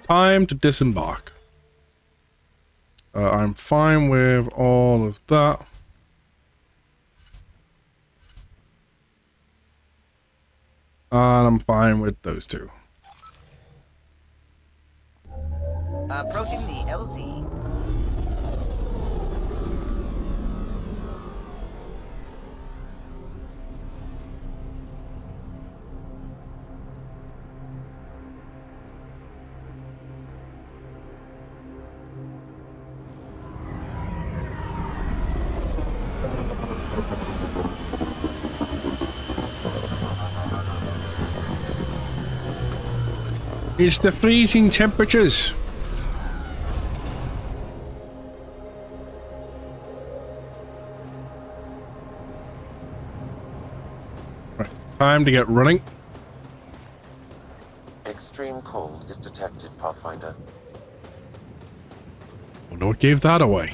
time to disembark. I'm fine with all of that. And I'm fine with those two. Approaching the LZ. It's the freezing temperatures. Right, time to get running. Extreme cold is detected, Pathfinder. Wonder what gave that away.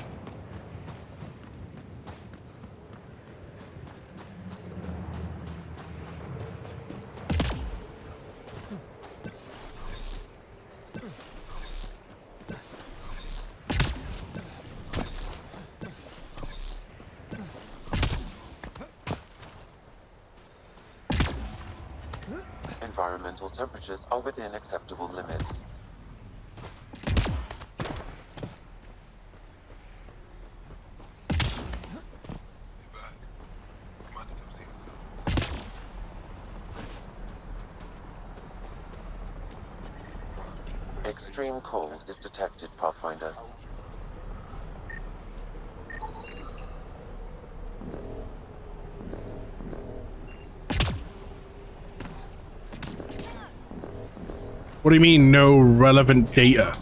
Environmental temperatures are within acceptable limits. Extreme cold is detected, Pathfinder. What do you mean, no relevant data?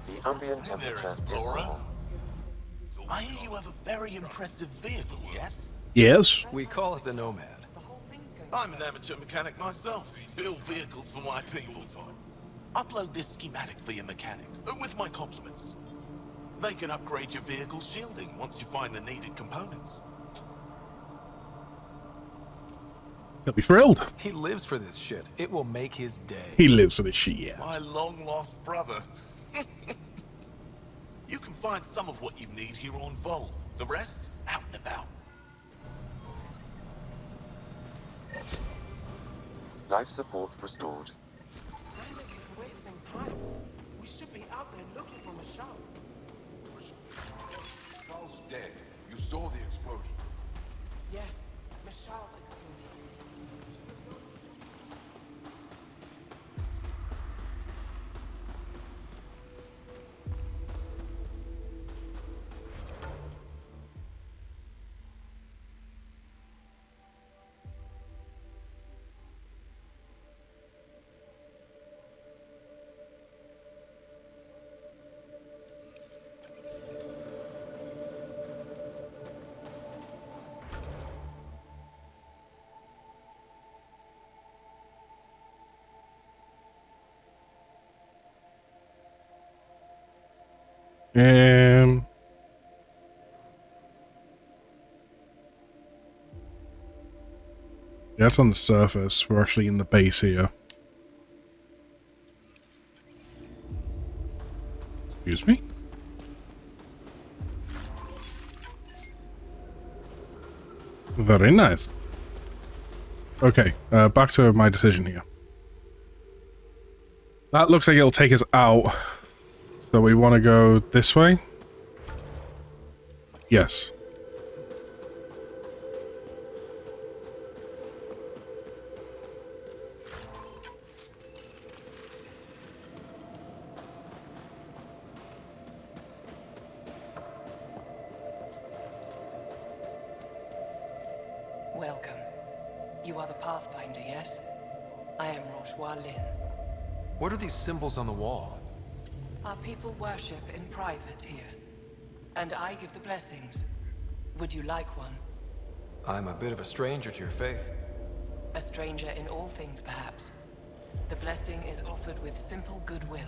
The ambient temperature is normal. I hear you have a very impressive vehicle, yes? Yes. We call it the Nomad. I'm an amateur mechanic myself. Build vehicles for my people. Upload this schematic for your mechanic, with my compliments. They can upgrade your vehicle's shielding once you find the needed components. He'll be thrilled. He lives for this shit. It will make his day. He lives for this shit, yes. My long-lost brother. You can find some of what you need here on Vold. The rest, out and about. Life support restored. Randy is wasting time. We should be out there looking for Michelle. Michelle's dead. You saw the explosion. Yes, Michelle's explosion. Um. Yeah, that's on the surface. We're actually in the base here. Excuse me? Very nice. Okay, back to my decision here. That looks like it'll take us out. So we want to go this way? Yes. Welcome. You are the Pathfinder, yes? I am Rochua Lin. What are these symbols on the wall? Our people worship in private here. And I give the blessings. Would you like one? I'm a bit of a stranger to your faith. A stranger in all things, perhaps. The blessing is offered with simple goodwill.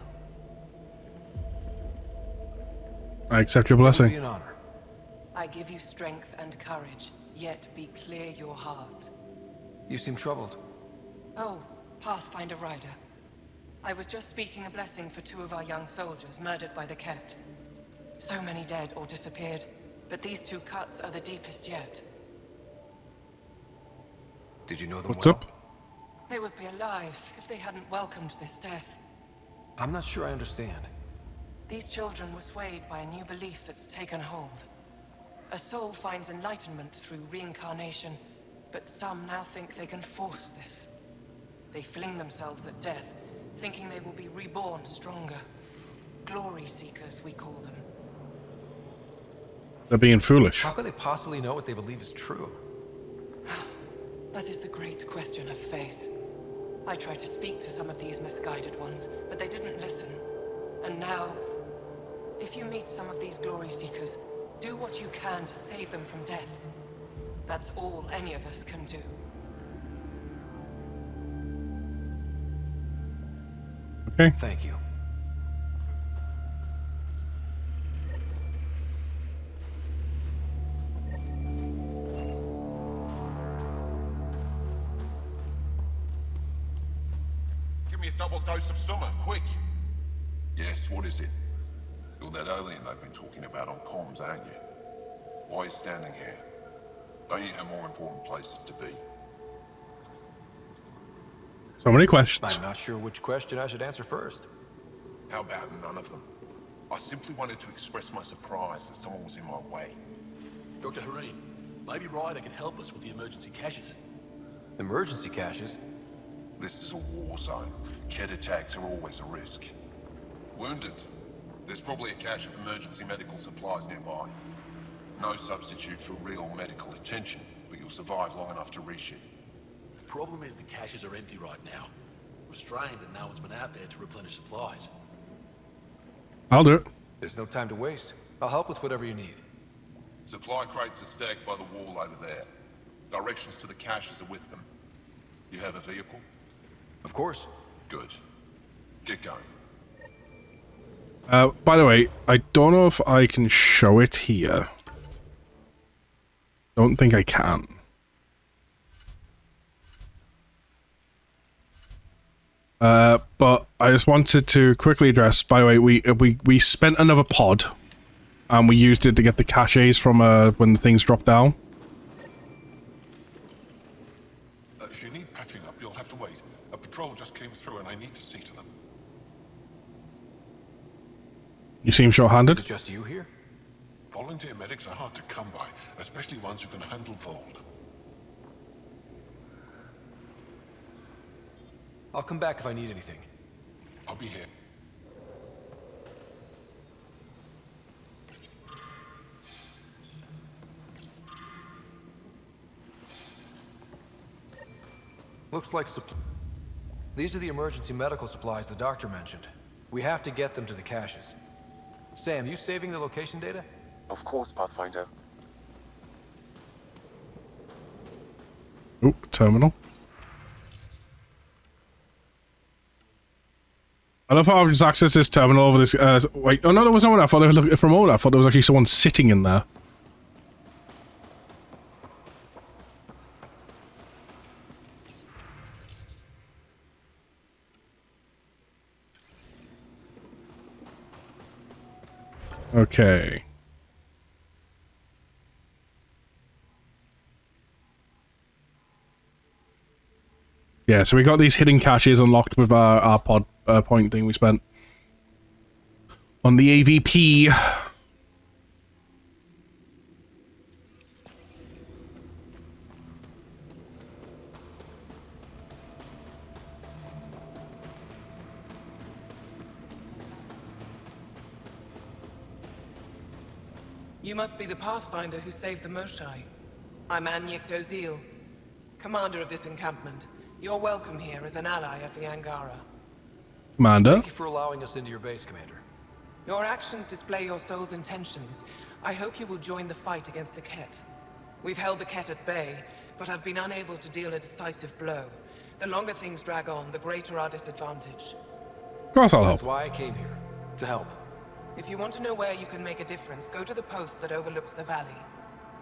I accept your It would blessing. be an honor. I give you strength and courage, yet be clear your heart. You seem troubled. Oh, Pathfinder Rider. I was just speaking a blessing for 2 of our young soldiers murdered by the Ket. So many dead or disappeared, but these 2 cuts are the deepest yet. Did you know them What's well? up? They would be alive if they hadn't welcomed this death. I'm not sure I understand. These children were swayed by a new belief that's taken hold. A soul finds enlightenment through reincarnation, but some now think they can force this. They fling themselves at death, thinking they will be reborn stronger. Glory seekers, we call them. They're being foolish. How could they possibly know what they believe is true? That is the great question of faith. I tried to speak to some of these misguided ones, but they didn't listen. And now, if you meet some of these glory seekers, do what you can to save them from death. That's all any of us can do. Okay. Thank you. Give me a double dose of summer, quick. Yes, what is it? You're that alien they've been talking about on comms, aren't you? Why are you standing here? Don't you have more important places to be? So many questions. I'm not sure which question I should answer first. How about none of them? I simply wanted to express my surprise that someone was in my way. Dr. Hareen, maybe Ryder can help us with the emergency caches. Emergency caches? This is a war zone. Ket attacks are always a risk. Wounded? There's probably a cache of emergency medical supplies nearby. No substitute for real medical attention, but you'll survive long enough to reship. Problem is the caches are empty right now. Restrained and no one's been out there to replenish supplies. I'll do it. There's no time to waste. I'll help with whatever you need. Supply crates are stacked by the wall over there. Directions to the caches are with them. You have a vehicle? Of course. Good. Get going. By the way, I don't know if I can show it here. Don't think I can. But I just wanted to quickly address, by the way, we spent another pod and we used it to get the caches from when the things dropped down. If you need patching up, you'll have to wait. A patrol just came through and I need to see to them. You seem short-handed. Is it just you here? Volunteer medics are hard to come by, especially ones who can handle Vold. I'll come back if I need anything. I'll be here. Looks like these are the emergency medical supplies the doctor mentioned. We have to get them to the caches. Sam, you saving the location data? Of course, Pathfinder. Ooh, terminal. I love how I've just accessed this terminal over this, wait, oh no, there was no one. I thought they were looking from over. I thought there was actually someone sitting in there. Okay. Yeah, so we got these hidden caches unlocked with our pod point thing we spent on the AVP. You must be the Pathfinder who saved the Moshai. I'm Anyek Dozil, commander of this encampment. You're welcome here as an ally of the Angara. Commander. Thank you for allowing us into your base, Commander. Your actions display your soul's intentions. I hope you will join the fight against the Ket. We've held the Ket at bay, but I've been unable to deal a decisive blow. The longer things drag on, the greater our disadvantage. Of course I'll help. That's why I came here. To help. If you want to know where you can make a difference, go to the post that overlooks the valley.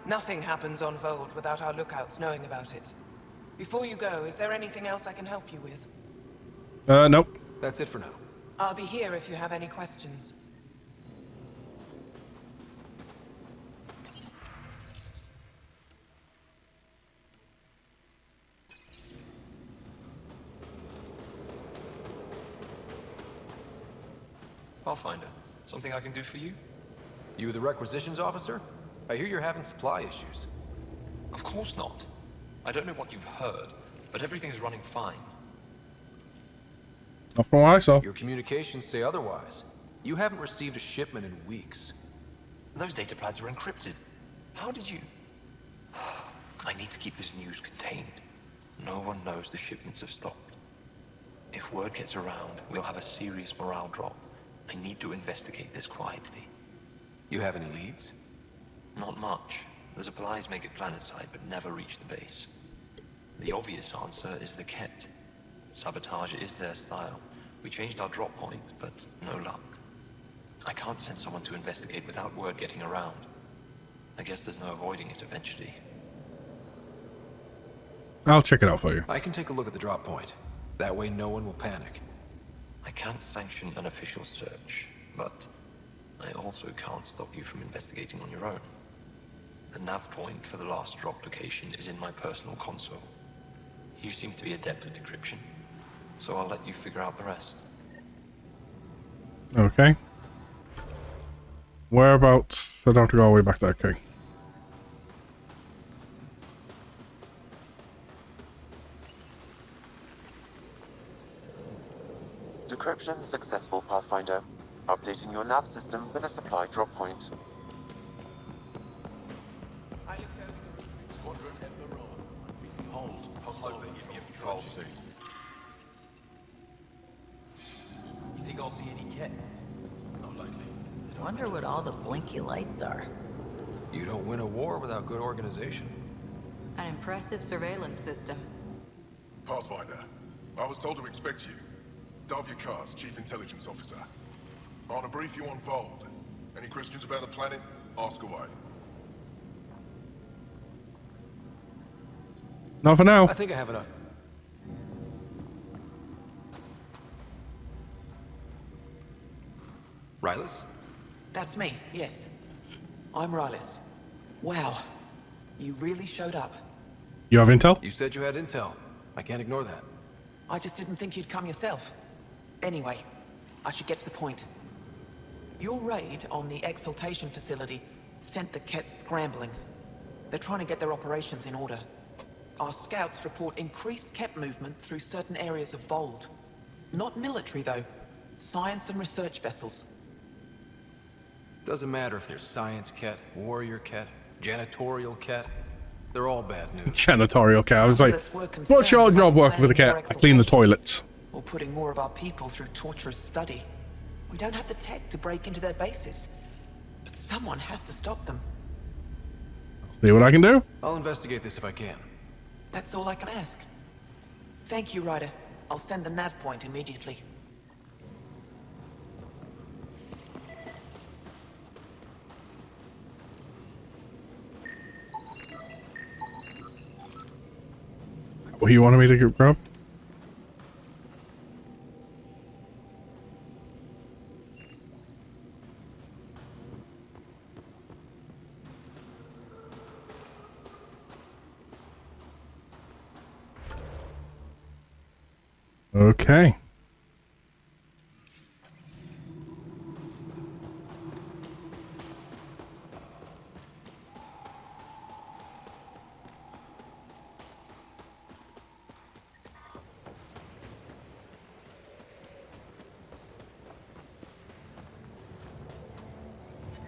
Nothing happens on Vold without our lookouts knowing about it. Before you go, is there anything else I can help you with? Nope. That's it for now. I'll be here if you have any questions. Pathfinder, something I can do for you? You the requisitions officer? I hear you're having supply issues. Of course not. I don't know what you've heard, but everything is running fine. Not from what I saw. Your communications say otherwise. You haven't received a shipment in weeks. Those data pads are encrypted. How did you... I need to keep this news contained. No one knows the shipments have stopped. If word gets around, we'll have a serious morale drop. I need to investigate this quietly. You have any leads? Not much. The supplies make it planetside, but never reach the base. The obvious answer is the Ket. Sabotage is their style. We changed our drop point, but no luck. I can't send someone to investigate without word getting around. I guess there's no avoiding it eventually. I'll check it out for you. I can take a look at the drop point. That way no one will panic. I can't sanction an official search, but I also can't stop you from investigating on your own. The nav point for the last drop location is in my personal console. You seem to be adept at decryption, so I'll let you figure out the rest. Okay. Whereabouts? I don't have to go all the way back there, okay. Decryption successful, Pathfinder. Updating your nav system with a supply drop point. Squadron, hold. Hostile Indian patrol soon. You think I'll see any Ket? Not likely. Wonder what all the blinky lights are. You don't win a war without good organization. An impressive surveillance system. Pathfinder, I was told to expect you. Davia Kars, Chief Intelligence Officer. I want to brief you on Vold. Any questions about the planet? Ask away. Not for now. I think I have enough. Rylus? That's me, yes. I'm Rylus. Wow. You really showed up. You have intel? You said you had intel. I can't ignore that. I just didn't think you'd come yourself. Anyway, I should get to the point. Your raid on the exaltation facility sent the Ket scrambling. They're trying to get their operations in order. Our scouts report increased Ket movement through certain areas of Vold. Not military, though. Science and research vessels. Doesn't matter if there's science Ket, warrior Ket, janitorial Ket. They're all bad news. Janitorial cat. I was Some like, of us were concerned what's your about job working with a planning cat? more I clean the exaltation, toilets. or putting more of our people through torturous study. We don't have the tech to break into their bases. But someone has to stop them. See what I can do? I'll investigate this if I can. That's all I can ask. Thank you, Ryder. I'll send the nav point immediately. What you wanted me to grab? Okay.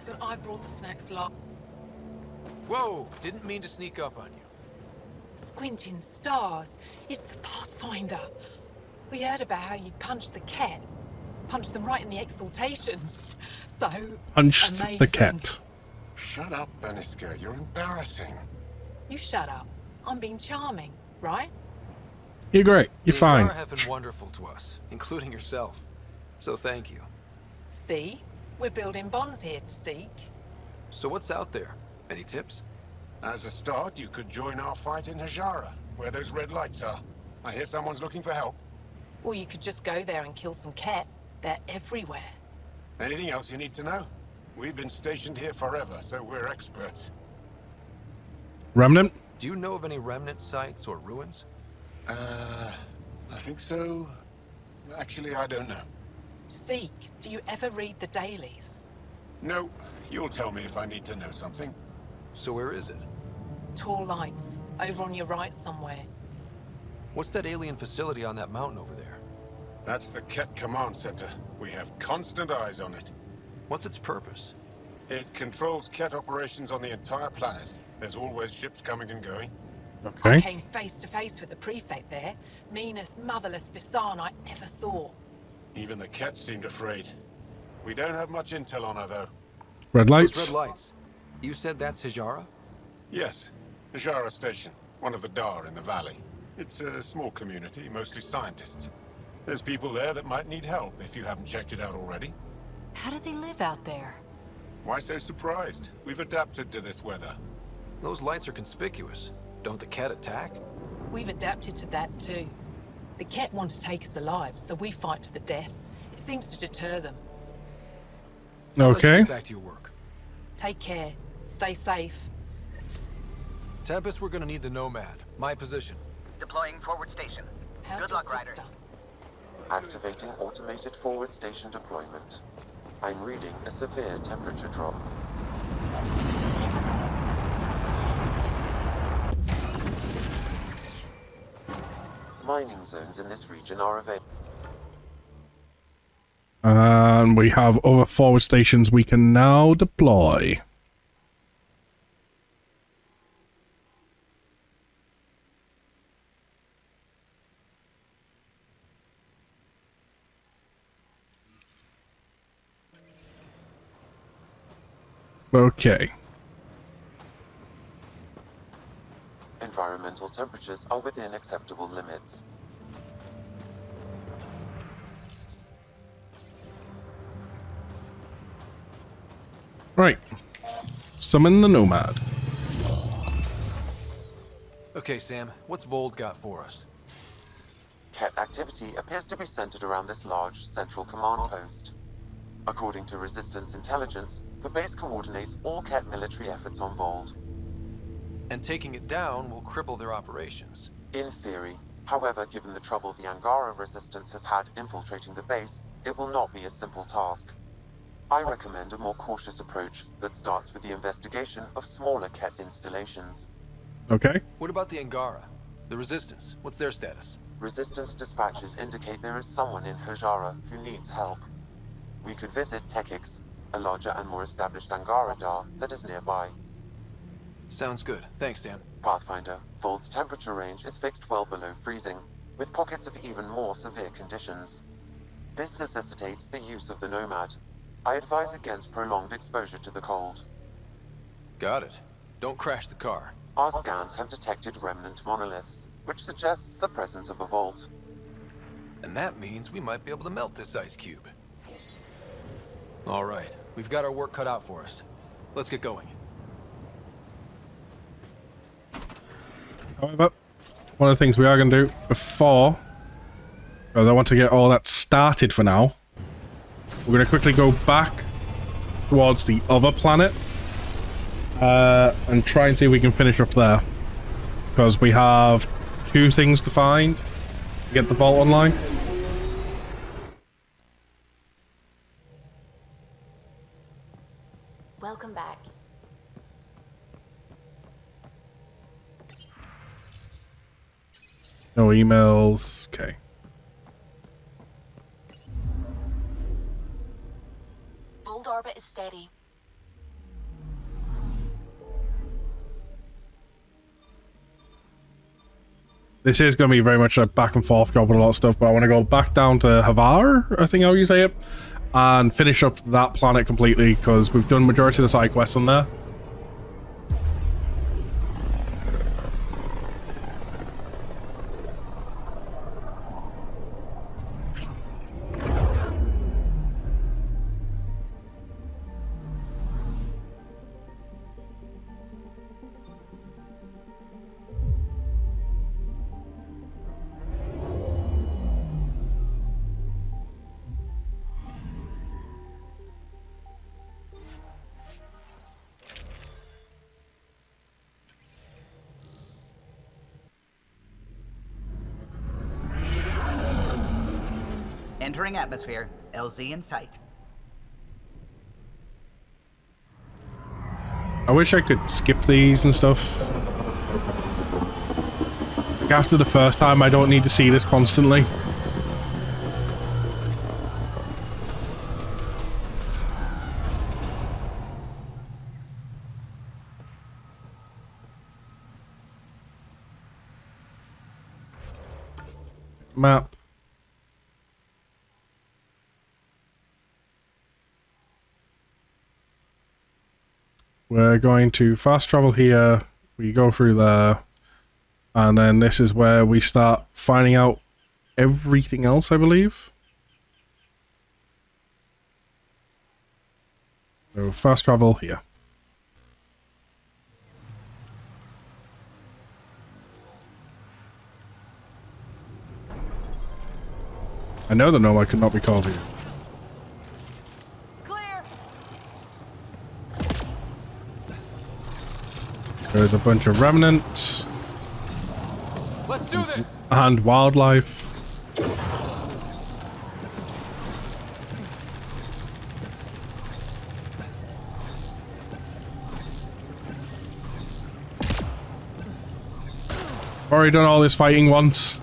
But I brought the snacks last. Whoa! Didn't mean to sneak up on you. Squinting stars. It's the Pathfinder. We heard about how you punched the Ket. Punched them right in the exaltations. So Punched amazing. the cat. Shut up, Beniska. You're embarrassing. You shut up. I'm being charming, right? You're great. You're The fine. Angara have been wonderful to us, including yourself. So thank you. See? We're building bonds here to seek. So what's out there? Any tips? As a start, you could join our fight in Hajara, where those red lights are. I hear someone's looking for help. Or you could just go there and kill some cat. They're everywhere. Anything else you need to know? We've been stationed here forever, so we're experts. Remnant? Do you know of any remnant sites or ruins? I think so. Actually, I don't know. Seek, do you ever read the dailies? No, you'll tell me if I need to know something. So where is it? Tall lights, over on your right somewhere. What's that alien facility on that mountain over there? That's the Ket Command Center. We have constant eyes on it. What's its purpose? It controls Ket operations on the entire planet. There's always ships coming and going. Okay. I came face to face with the prefect there. Meanest, motherless Bisan I ever saw. Even the Ket seemed afraid. We don't have much intel on her, though. Red lights? Those red lights. You said that's Hijara? Yes. Hajara Station, one of the Dar in the valley. It's a small community, mostly scientists. There's people there that might need help if you haven't checked it out already. How do they live out there? Why so surprised? We've adapted to this weather. Those lights are conspicuous. Don't the Ket attack? We've adapted to that too. The Ket want to take us alive, so we fight to the death. It seems to deter them. Let's Okay. get back to your work. Take care. Stay safe. Tempest, we're gonna need the Nomad. My position. Deploying forward station. How's Good your luck, Ryder. sister? Activating automated forward station deployment. I'm reading a severe temperature drop. Mining zones in this region are available. And we have other forward stations we can now deploy. Okay. Environmental temperatures are within acceptable limits. Right. Summon the Nomad. Okay, Sam. What's Vold got for us? Ket activity appears to be centered around this large central command post. According to Resistance intelligence, the base coordinates all Ket military efforts on Vold. And taking it down will cripple their operations. In theory. However, given the trouble the Angara Resistance has had infiltrating the base, it will not be a simple task. I recommend a more cautious approach that starts with the investigation of smaller Ket installations. Okay. What about the Angara? The Resistance, what's their status? Resistance dispatches indicate there is someone in Hajara who needs help. We could visit Tekix, a larger and more established Angara Dar that is nearby. Sounds good. Thanks, Sam. Pathfinder, Vold's temperature range is fixed well below freezing, with pockets of even more severe conditions. This necessitates the use of the Nomad. I advise against prolonged exposure to the cold. Got it. Don't crash the car. Our scans have detected remnant monoliths, which suggests the presence of a vault. And that means we might be able to melt this ice cube. All right. We've got our work cut out for us. Let's get going. However, one of the things we are going to do before, because I want to get all that started for now, we're going to quickly go back towards the other planet and try and see if we can finish up there. Because we have 2 things to find to get the vault online. Welcome back. No emails. Okay. Vold orbit is steady. This is going to be very much a back and forth job with a lot of stuff, but I want to go back down to Havar, I think how you say it, and finish up that planet completely, because we've done majority of the side quests on there. Entering atmosphere. LZ in sight. I wish I could skip these and stuff. Like after the first time, I don't need to see this constantly. Map. We're going to fast travel here. We go through there. And then this is where we start finding out everything else, I believe. So fast travel here. I know the nomad could not be called here. Clear. There's a bunch of remnants. Let's do this. And wildlife. I've already done all this fighting once.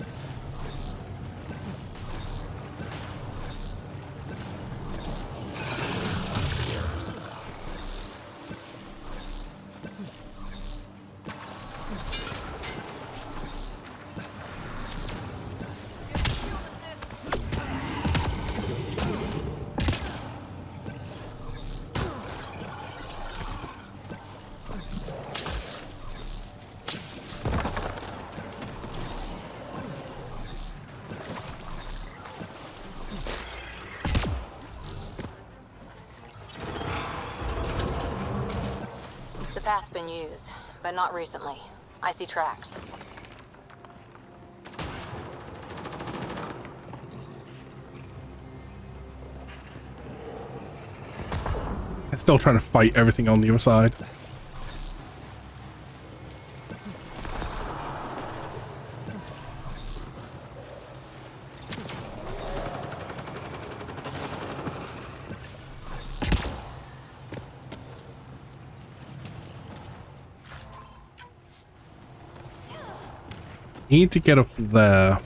The path's been used, but not recently. I see tracks. I'm still trying to fight everything on the other side. Need to get up there.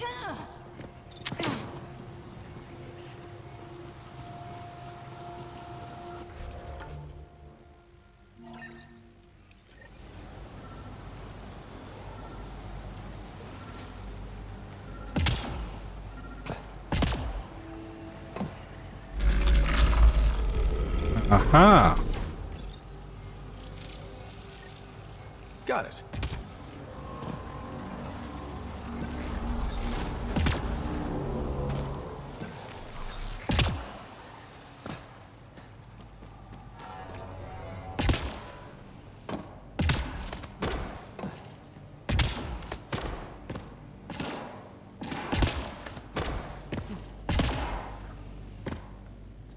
Aha! Got it.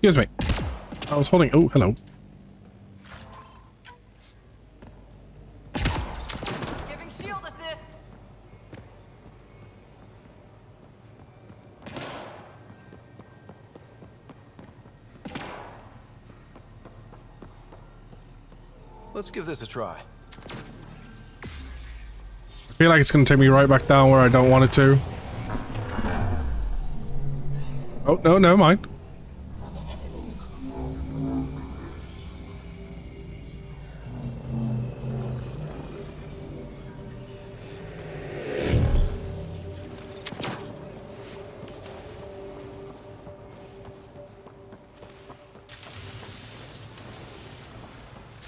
Excuse me. I was holding... Oh, hello. Giving shield assist. Let's give this a try. I feel like it's going to take me right back down where I don't want it to. Oh, no, never mind.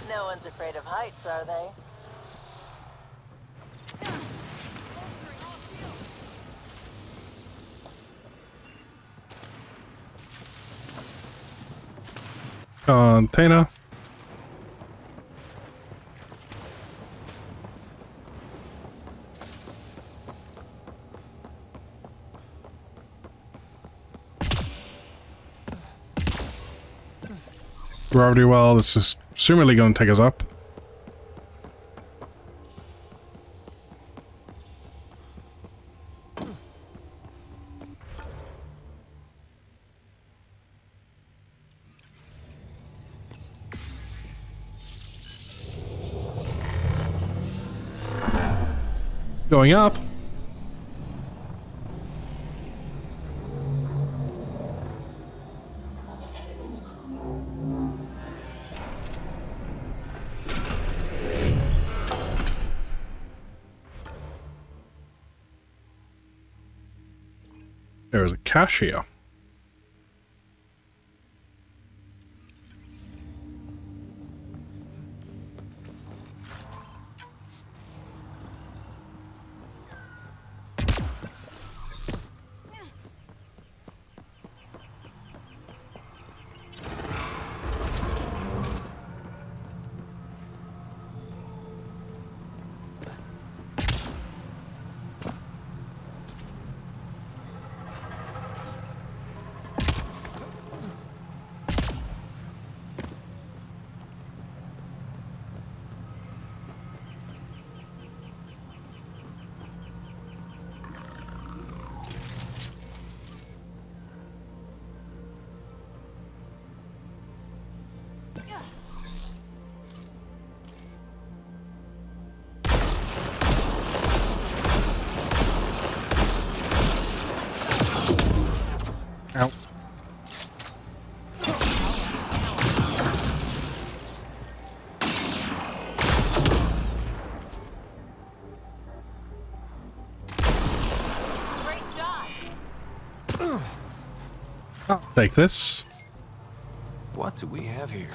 No one's afraid of heights, are they? Container. Gravity well, this is assumedly going to take us up. Going up. There is a cache here. Ow. Great shot. I'll take this. What do we have here?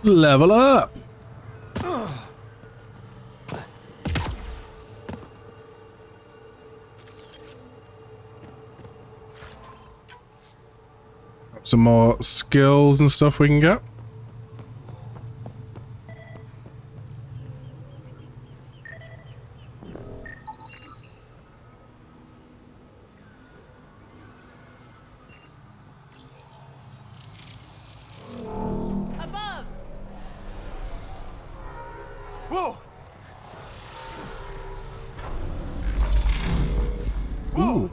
Level up. Got some more skills and stuff we can get. Whoa! Ooh.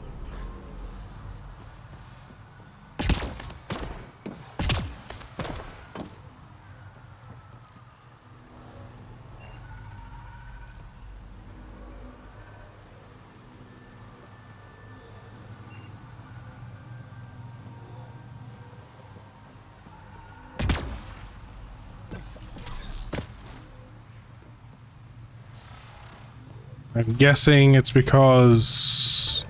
I'm guessing it's because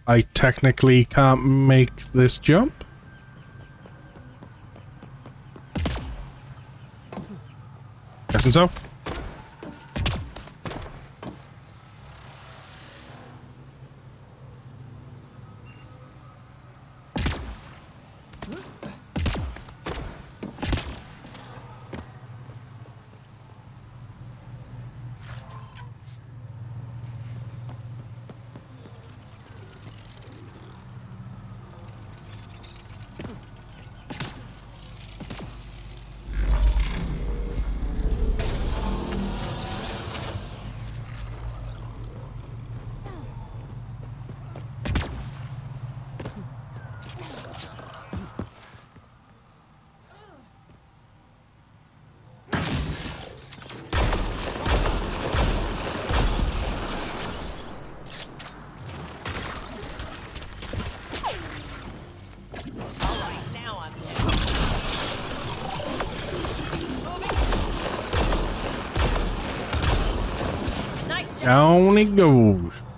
I technically can't make this jump. Guessing so. Down it goes.